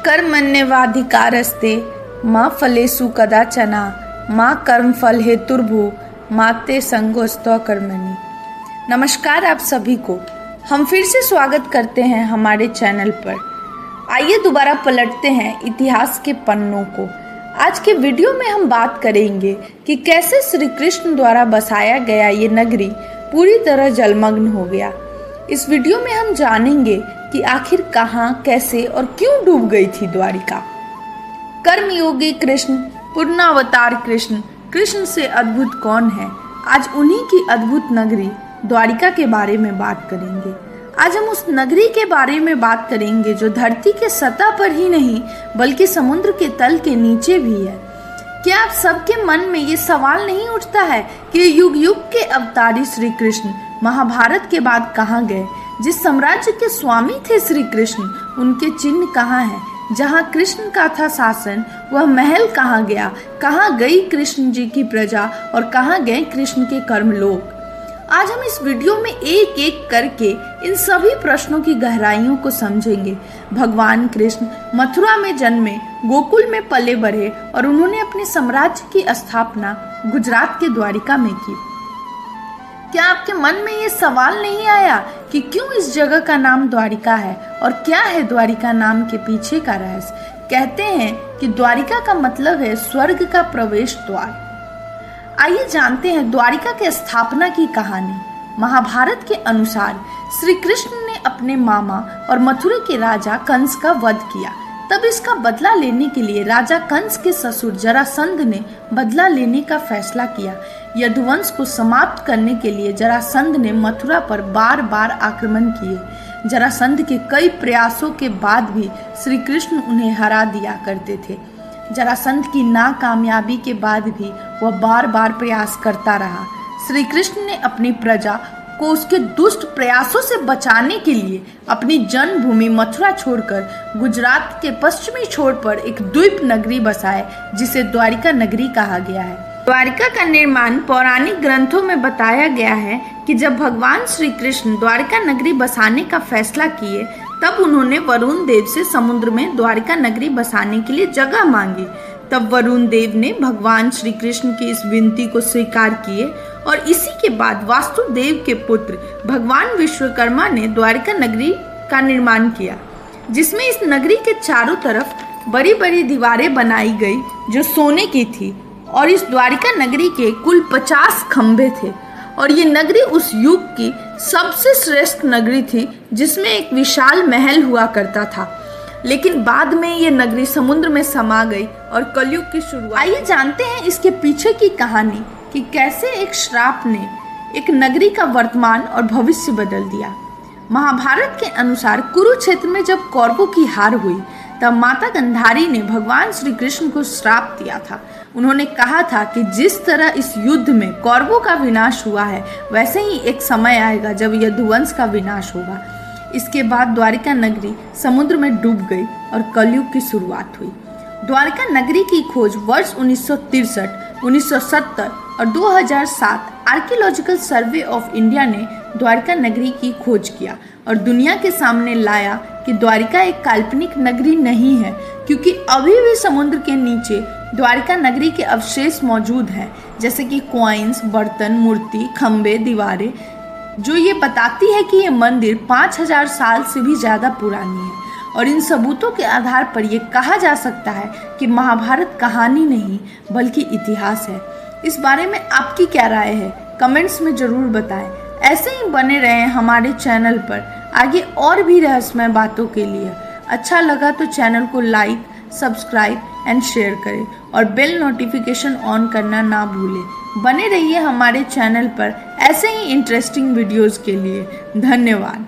कर्मण्येवाधिकारस्ते मा फलेषु कदाचन मा कर्मफल हेतुर्भुः मा ते संगोऽस्त्वकर्मणि कर्मणि। नमस्कार आप सभी को, हम फिर से स्वागत करते हैं हमारे चैनल पर। आइए दोबारा पलटते हैं इतिहास के पन्नों को। आज के वीडियो में हम बात करेंगे कि कैसे श्री कृष्ण द्वारा बसाया गया ये नगरी पूरी तरह जलमग्न हो गया। इस वीडियो में हम जानेंगे कि आखिर कहां, कैसे और क्यों डूब गई थी द्वारिका। कर्मयोगी कृष्ण, पूर्णावतार कृष्ण, कृष्ण से अद्भुत कौन है? आज उन्हीं की अद्भुत नगरी द्वारिका के बारे में बात करेंगे। आज हम उस नगरी के बारे में बात करेंगे जो धरती के सतह पर ही नहीं बल्कि समुद्र के तल के नीचे भी है। क्या आप सबके मन में ये सवाल नहीं उठता है कि युग युग के अवतारी श्री कृष्ण महाभारत के बाद कहाँ गए? जिस साम्राज्य के स्वामी थे श्री कृष्ण, उनके चिन्ह कहाँ हैं? जहाँ कृष्ण का था शासन, वह महल कहाँ गया? कहाँ गई कृष्ण जी की प्रजा और कहाँ गए कृष्ण के कर्मलोक? आज हम इस वीडियो में एक एक करके इन सभी प्रश्नों की गहराइयों को समझेंगे। भगवान कृष्ण मथुरा में जन्मे, गोकुल में पले बढ़े और उन्होंने अपने साम्राज्य की स्थापना गुजरात के द्वारिका में की। क्या आपके मन में ये सवाल नहीं आया कि क्यों इस जगह का नाम द्वारिका है और क्या है द्वारिका नाम के पीछे का रहस्य? कहते हैं कि द्वारिका का मतलब है स्वर्ग का प्रवेश द्वार। आइए जानते हैं द्वारिका के स्थापना की कहानी। महाभारत के अनुसार श्री कृष्ण ने अपने मामा और मथुरा के राजा कंस का वध किया। तब इसका बदला लेने के लिए राजा कंस के ससुर जरासंध ने बदला लेने का फैसला किया। यदुवंश को समाप्त करने के लिए जरासंध ने मथुरा पर बार बार आक्रमण किए। जरासंध के कई प्रयासों के बाद भी श्री कृष्ण उन्हें हरा दिया करते थे। जरासंध की नाकामयाबी के बाद भी वह बार बार प्रयास करता रहा। श्री कृष्ण ने अपनी प्रजा को उसके दुष्ट प्रयासों से बचाने के लिए अपनी जन्मभूमि मथुरा छोड़कर गुजरात के पश्चिमी छोर पर एक द्वीप नगरी बसाए जिसे द्वारिका नगरी कहा गया है। द्वारिका का निर्माण पौराणिक ग्रंथों में बताया गया है कि जब भगवान श्री कृष्ण द्वारिका नगरी बसाने का फैसला किए तब उन्होंने वरुण देव से समुद्र में द्वारिका नगरी बसाने के लिए जगह मांगी। तब वरुण देव ने भगवान श्री कृष्ण की इस विनती को स्वीकार किए और इसी के बाद वासुदेव के पुत्र भगवान विश्वकर्मा ने द्वारिका नगरी का निर्माण किया, जिसमें इस नगरी के चारों तरफ बड़ी बड़ी दीवारें बनाई गई जो सोने की थी और इस द्वारिका नगरी के कुल 50 खंभे थे और ये नगरी उस युग की सबसे श्रेष्ठ नगरी थी जिसमें एक विशाल महल हुआ करता था। लेकिन बाद में ये नगरी समुद्र में समा गई और कलयुग की शुरुआत। आइए जानते हैं इसके पीछे की कहानी कि कैसे एक श्राप ने एक नगरी का वर्तमान और भविष्य बदल दिया। महाभारत के अनुसार कुरुक्षेत्र में जब कौरवों की हार हुई तब माता गांधारी ने भगवान श्री कृष्ण को श्राप दिया था। उन्होंने कहा था कि जिस तरह इस युद्ध में कौरवों का विनाश हुआ है वैसे ही एक समय आएगा जब यदुवंश का विनाश होगा। इसके बाद द्वारिका नगरी समुद्र में डूब गई और कलयुग की शुरुआत हुई। द्वारिका नगरी की खोज वर्ष 1963, 1970 और 2007 आर्कियोलॉजिकल सर्वे ऑफ इंडिया ने द्वारिका नगरी की खोज किया और दुनिया के सामने लाया कि द्वारिका एक काल्पनिक नगरी नहीं है, क्योंकि अभी भी समुद्र के नीचे द्वारिका नगरी के अवशेष मौजूद हैं, जैसे कि कॉइन्स, बर्तन, मूर्ति, खंबे, दीवारें, जो ये बताती है कि ये मंदिर 5000 साल से भी ज़्यादा पुरानी है। और इन सबूतों के आधार पर यह कहा जा सकता है कि महाभारत कहानी नहीं बल्कि इतिहास है। इस बारे में आपकी क्या राय है? कमेंट्स में ज़रूर बताएं। ऐसे ही बने रहें हमारे चैनल पर आगे और भी रहस्यमय बातों के लिए। अच्छा लगा तो चैनल को लाइक, सब्सक्राइब एंड शेयर करें और बेल नोटिफिकेशन ऑन करना ना भूलें। बने रहिए हमारे चैनल पर ऐसे ही इंटरेस्टिंग वीडियोज़ के लिए। धन्यवाद।